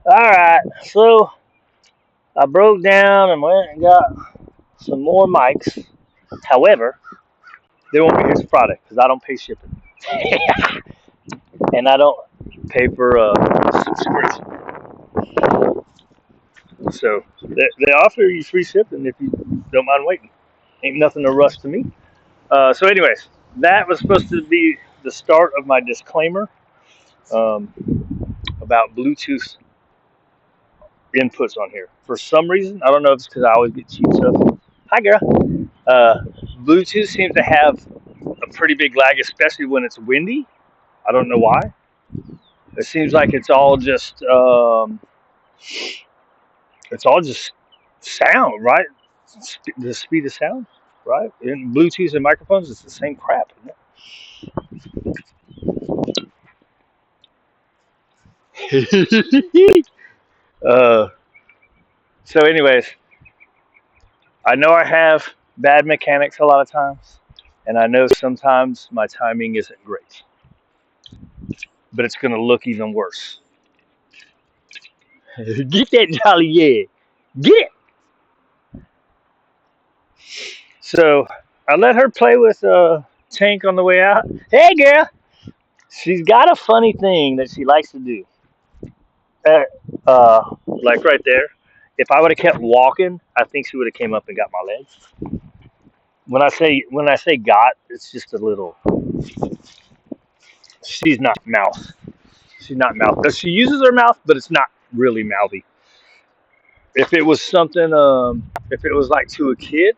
All right, so I broke down and went and got some more mics. However, they won't be here till Friday because I don't pay shipping, and I don't pay for a subscription. So they offer you free shipping if you don't mind waiting. Ain't nothing to rush to me. So, anyways, that was supposed to be the start of my disclaimer um, about Bluetooth inputs on here. For some reason, I don't know if it's because I always get cheap stuff. Hi, girl. Uh, Bluetooth seems to have a pretty big lag, especially when it's windy. I don't know why. It seems like it's all just sound, right? The speed of sound, right? In Bluetooth and microphones, it's the same crap, isn't it? uh, so, anyways, I know I have bad mechanics a lot of times, and I know sometimes my timing isn't great, but it's going to look even worse. Get that jolly yeah. Get it. So I let her play with Tank on the way out. Hey, girl. She's got a funny thing that she likes to do. Like right there. If I would have kept walking, I think she would have came up and got my legs. When I say got, it's just a little. She's not mouth. She's not mouth. She uses her mouth, but it's not really mouthy. If it was something, if it was like to a kid,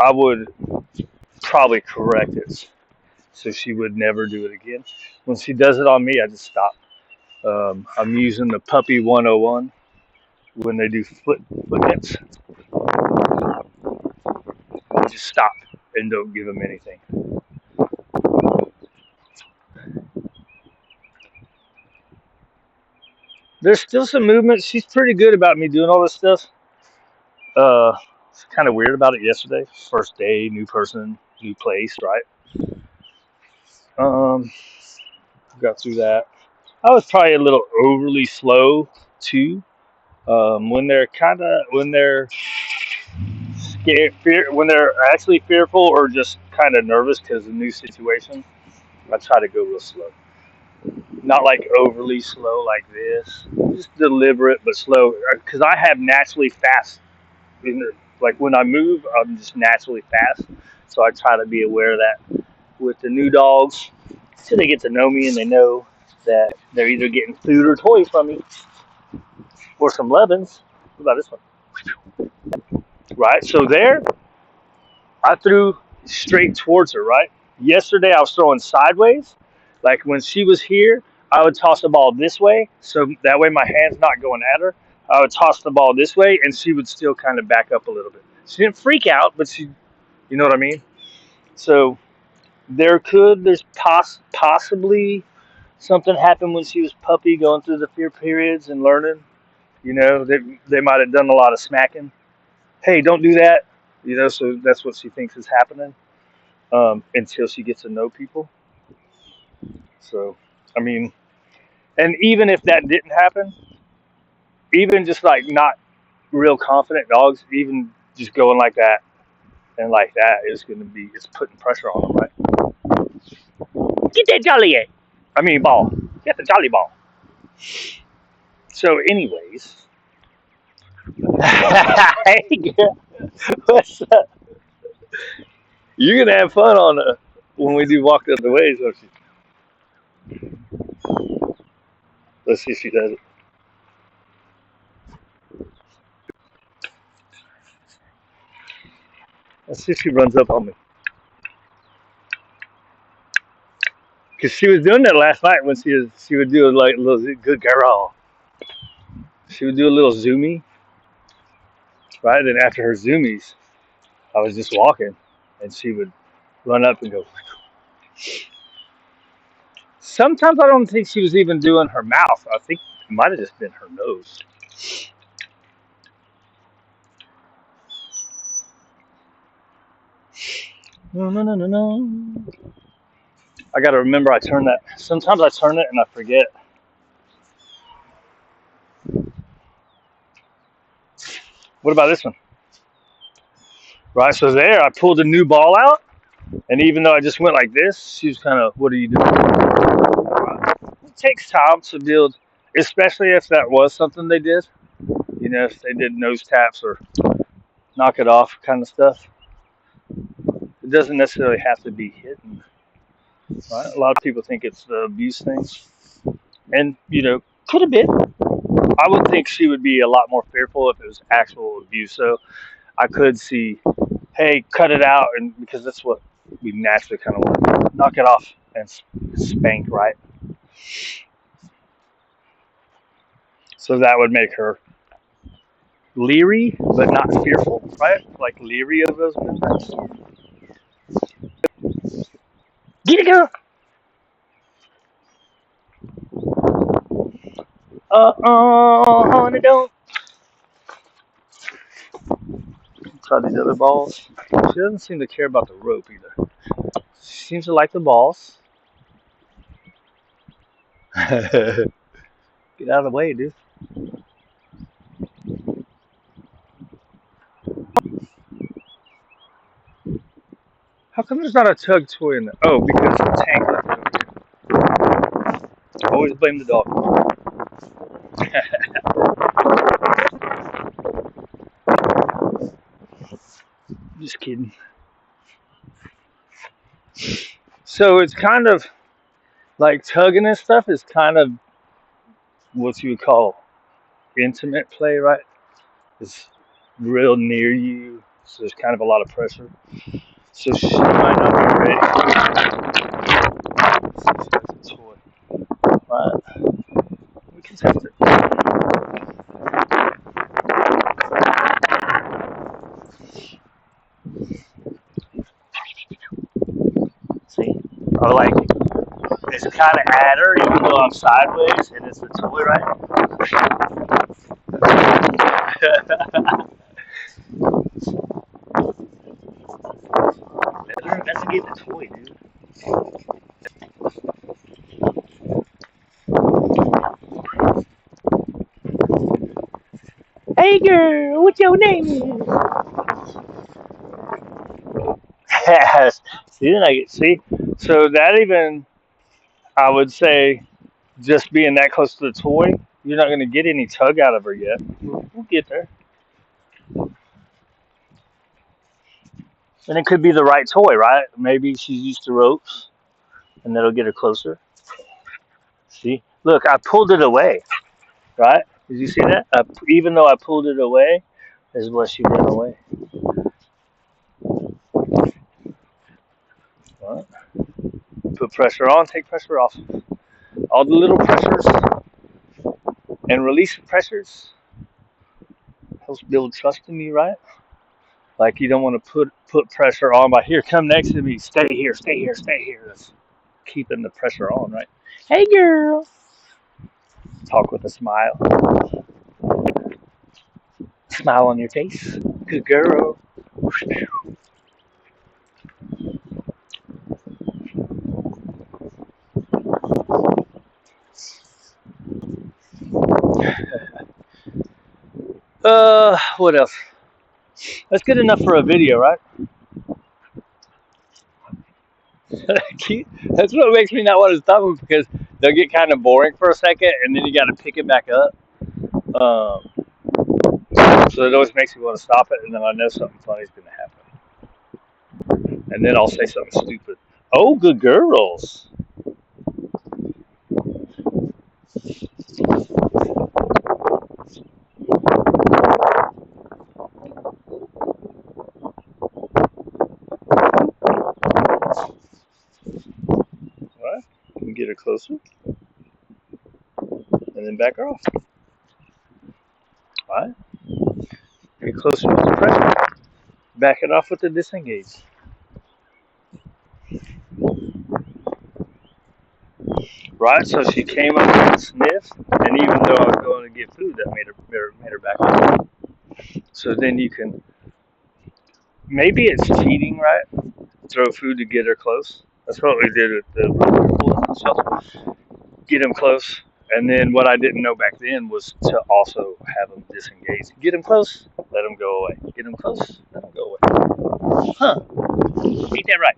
I would probably correct it so she would never do it again. When she does it on me, I just stop. I'm using the puppy 101 when they do foot nets. I just stop and don't give them anything. There's still some movement. She's pretty good about me doing all this stuff. It's kind of weird about it yesterday. First day, new person, new place, right? Um, got through that. I was probably a little overly slow too. When they're scared, when they're actually fearful or just kind of nervous because of a new situation, I try to go real slow. Not like overly slow like this, just deliberate but slow. Because I have naturally fast, like when I move, I'm just naturally fast. So I try to be aware of that with the new dogs, so they get to know me and they know that they're either getting food or toys from me or some Levins. What about this one? Right. So there, I threw straight towards her. Right. Yesterday I was throwing sideways. Like when she was here, I would toss the ball this way, so that way my hand's not going at her. I would toss the ball this way, and she would still kind of back up a little bit. She didn't freak out, but you know what I mean. So there's possibly something happened when she was puppy, going through the fear periods and learning. They might have done a lot of smacking. Hey, don't do that. So that's what she thinks is happening until she gets to know people. So, I mean, and even if that didn't happen, even just like not real confident dogs, even just going like that and like that is going to be, it's putting pressure on them, right? Get that jolly egg. I mean, ball. Get the jolly ball. So, anyways, hey, girl, what's up? You're gonna have fun on when we do walk the other ways, don't you? Let's see if she does it. Let's see if she runs up on me. Cause she was doing that last night when she would do like a little good girl. She would do a little zoomy, right? And after her zoomies, I was just walking, and she would run up and go. Sometimes I don't think she was even doing her mouth. I think it might have just been her nose. No, no, no, no, no. I got to remember I turn that. Sometimes I turn it and I forget. What about this one? Right, so there, I pulled a new ball out, and even though I just went like this, she was kind of, what are you doing? Right. It takes time to build, especially if that was something they did. You know, if they did nose taps or knock it off kind of stuff. It doesn't necessarily have to be hidden. Right? A lot of people think it's the abuse thing, and you know, could have been. I would think she would be a lot more fearful if it was actual abuse. So I could see, hey, cut it out, and because that's what we naturally kind of want to do. Knock it off and spank, right? So that would make her leery, but not fearful, right? Like leery of those movements. Get it, girl. Honey, don't. Try these other balls. She doesn't seem to care about the rope either. She seems to like the balls. Get out of the way, dude. How come there's not a tug toy in there? Oh, because the tank left it over here. Always blame the dog. Just kidding. So it's kind of like tugging and stuff is kind of what you would call intimate play, right? It's real near you, so there's kind of a lot of pressure. So she might not be ready. It's a toy, right? We can test it. See? I like it's kind of at her, even though I'm sideways, and it's a toy, right? Let her investigate the toy, dude. Hey girl, what's your name? Yes. See. So that even I would say just being that close to the toy, you're not gonna get any tug out of her yet. We'll get there. And it could be the right toy, right? Maybe she's used to ropes and that'll get her closer. See? Look, I pulled it away, right? Did you see that? Even though I pulled it away, is what she ran away. Right? Put pressure on, take pressure off. All the little pressures and release pressures helps build trust in you, right? Like you don't want to put pressure on by here, come next to me, stay here, stay here, stay here. That's keeping the pressure on, right? Hey girl. Talk with a smile. Smile on your face. Good girl. What else? That's good enough for a video, right? That's what makes me not want to stop them because they'll get kind of boring for a second and then you got to pick it back up. So it always makes me want to stop it and then I know something funny is going to happen. And then I'll say something stupid. Oh, good girls. All right. Can we get her closer? And then back her off. All right. Get closer with the pressure. Back it off with the disengage. Right, so she came up and sniffed, and even though I was going to get food, that made her back off. So then you can, maybe it's cheating, right? Throw food to get her close. That's what we did at the shelter. Get them close, and then what I didn't know back then was to also have them disengage. Get them close, let them go away. Get them close, let them go away. Huh? Ain't that right?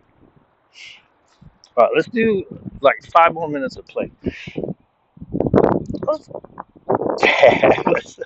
All right, let's do like 5 more minutes of play. Let's, let's